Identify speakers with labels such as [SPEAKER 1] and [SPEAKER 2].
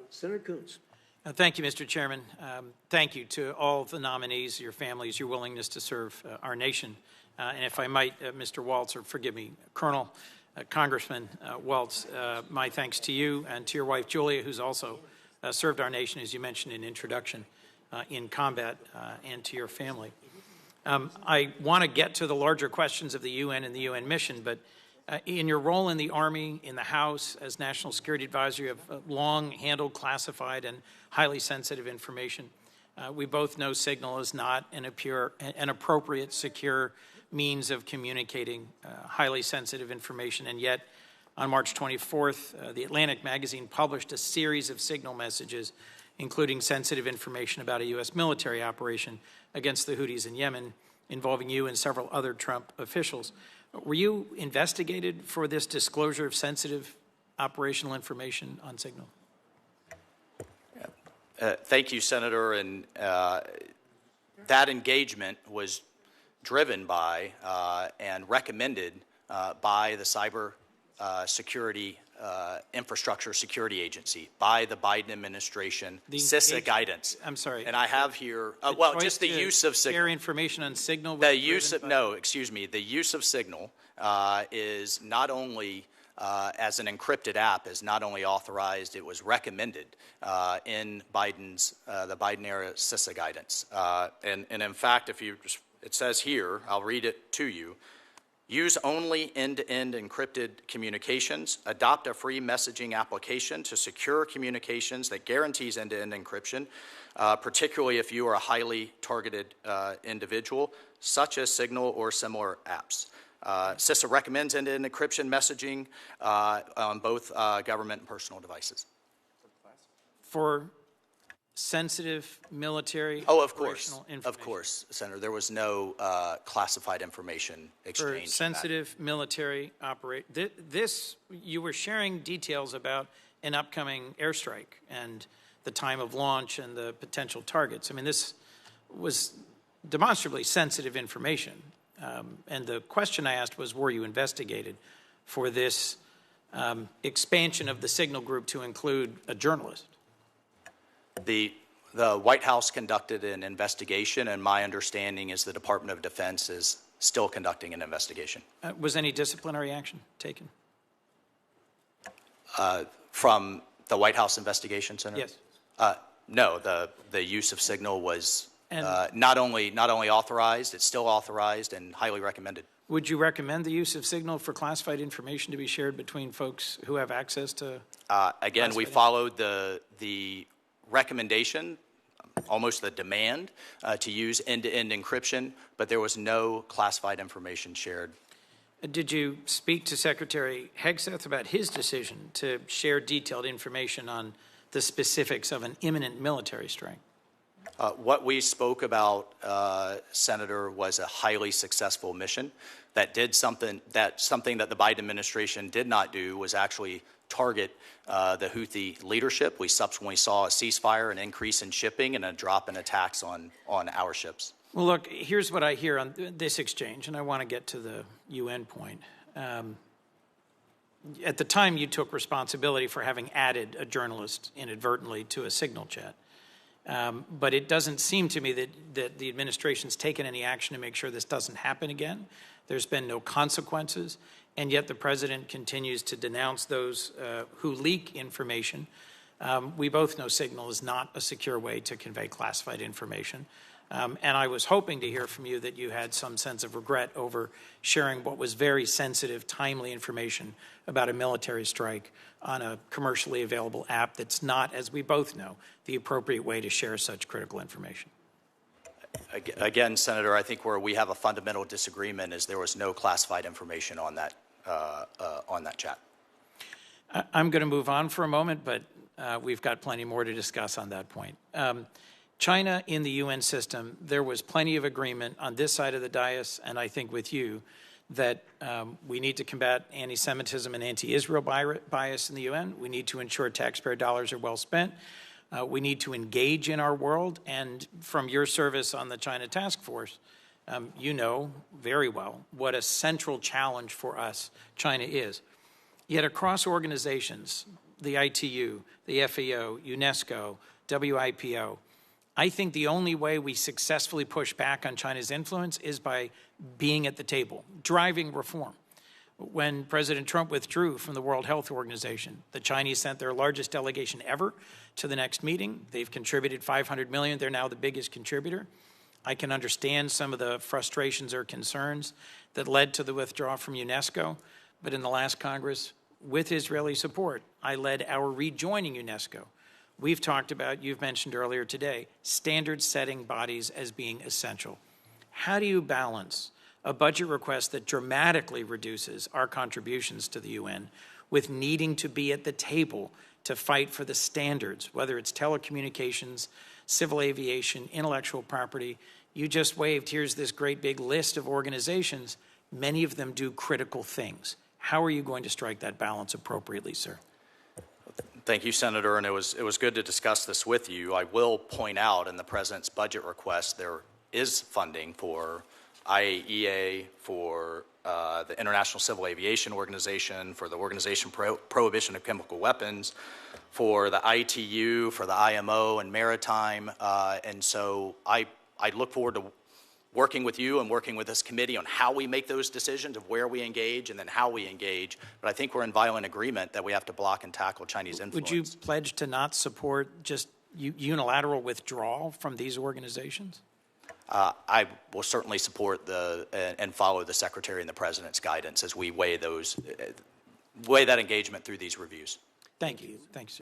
[SPEAKER 1] Senator Coons.
[SPEAKER 2] Thank you, Mr. Chairman. Thank you to all the nominees, your families, your willingness to serve our nation. And if I might, Mr. Waltz, or forgive me, Colonel, Congressman Waltz, my thanks to you and to your wife, Julia, who's also served our nation, as you mentioned in introduction, in combat, and to your family. I want to get to the larger questions of the UN and the UN mission, but in your role in the Army, in the House, as National Security Advisor, you have long handled classified and highly sensitive information. We both know Signal is not an appropriate, secure means of communicating highly sensitive information, and yet on March 24th, the Atlantic magazine published a series of Signal messages, including sensitive information about a U.S. military operation against the Houthis in Yemen, involving you and several other Trump officials. Were you investigated for this disclosure of sensitive operational information on Signal?
[SPEAKER 3] Thank you, Senator. And that engagement was driven by and recommended by the Cyber Security Infrastructure Security Agency, by the Biden administration, CISA guidance.
[SPEAKER 2] I'm sorry.
[SPEAKER 3] And I have here, just the use of Signal.
[SPEAKER 2] Share information on Signal?
[SPEAKER 3] The use of, no, excuse me, the use of Signal is not only, as an encrypted app, is not only authorized, it was recommended in Biden's, the Biden-era CISA guidance. And in fact, if you just, it says here, I'll read it to you. Use only end-to-end encrypted communications. Adopt a free messaging application to secure communications that guarantees end-to-end encryption, particularly if you are a highly targeted individual, such as Signal or similar apps. CISA recommends end-to-end encryption messaging on both government and personal devices.
[SPEAKER 2] For sensitive military
[SPEAKER 3] information. Of course, Senator. There was no classified information exchange.
[SPEAKER 2] For sensitive military this, you were sharing details about an upcoming airstrike and the time of launch and the potential targets. I mean, this was demonstrably sensitive information. And the question I asked was, were you investigated for this expansion of the Signal Group to include a journalist?
[SPEAKER 3] The White House conducted an investigation, and my understanding is the Department of Defense is still conducting an investigation.
[SPEAKER 2] Was any disciplinary action taken?
[SPEAKER 3] From the White House investigation, Senator?
[SPEAKER 2] Yes.
[SPEAKER 3] No, the use of Signal was not only authorized, it's still authorized and highly recommended.
[SPEAKER 2] Would you recommend the use of Signal for classified information to be shared between folks who have access to?
[SPEAKER 3] Again, we followed the recommendation, almost the demand, to use end-to-end encryption, but there was no classified information shared.
[SPEAKER 2] Did you speak to Secretary Hegseth about his decision to share detailed information on the specifics of an imminent military strike?
[SPEAKER 3] What we spoke about, Senator, was a highly successful mission that did something that the Biden administration did not do, was actually target the Houthi leadership. We subsequently saw a ceasefire, an increase in shipping, and a drop in attacks on our ships.
[SPEAKER 2] Well, look, here's what I hear on this exchange, and I want to get to the UN point. At the time, you took responsibility for having added a journalist inadvertently to a Signal chat. But it doesn't seem to me that the administration's taken any action to make sure this doesn't happen again. There's been no consequences, and yet the president continues to denounce those who leak information. We both know Signal is not a secure way to convey classified information. And I was hoping to hear from you that you had some sense of regret over sharing what was very sensitive, timely information about a military strike on a commercially available app that's not, as we both know, the appropriate way to share such critical information.
[SPEAKER 3] Again, Senator, I think where we have a fundamental disagreement is there was no classified information on that chat.
[SPEAKER 2] I'm going to move on for a moment, but we've got plenty more to discuss on that point. China in the UN system, there was plenty of agreement on this side of the dais, and I think with you, that we need to combat anti-Semitism and anti-Israel bias in the UN. We need to ensure taxpayer dollars are well spent. We need to engage in our world. And from your service on the China Task Force, you know very well what a central challenge for us China is. Yet across organizations, the ITU, the FAO, UNESCO, WIPO. I think the only way we successfully push back on China's influence is by being at the table, driving reform. When President Trump withdrew from the World Health Organization, the Chinese sent their largest delegation ever to the next meeting. They've contributed $500 million. They're now the biggest contributor. I can understand some of the frustrations or concerns that led to the withdrawal from UNESCO, but in the last Congress, with Israeli support, I led our rejoining UNESCO. We've talked about, you've mentioned earlier today, standard-setting bodies as being essential. How do you balance a budget request that dramatically reduces our contributions to the UN with needing to be at the table to fight for the standards, whether it's telecommunications, civil aviation, intellectual property? You just waved, here's this great big list of organizations. Many of them do critical things. How are you going to strike that balance appropriately, sir?
[SPEAKER 3] Thank you, Senator, and it was good to discuss this with you. I will point out in the President's budget request there is funding for IAEA, for the International Civil Aviation Organization, for the Organization Prohibition of Chemical Weapons, for the ITU, for the IMO and Maritime, and so I look forward to working with you and working with this committee on how we make those decisions of where we engage and then how we engage. But I think we're in violent agreement that we have to block and tackle Chinese influence.
[SPEAKER 2] Would you pledge to not support just unilateral withdrawal from these organizations?
[SPEAKER 3] I will certainly support and follow the Secretary and the President's guidance as we weigh that engagement through these reviews.
[SPEAKER 2] Thank you. Thanks.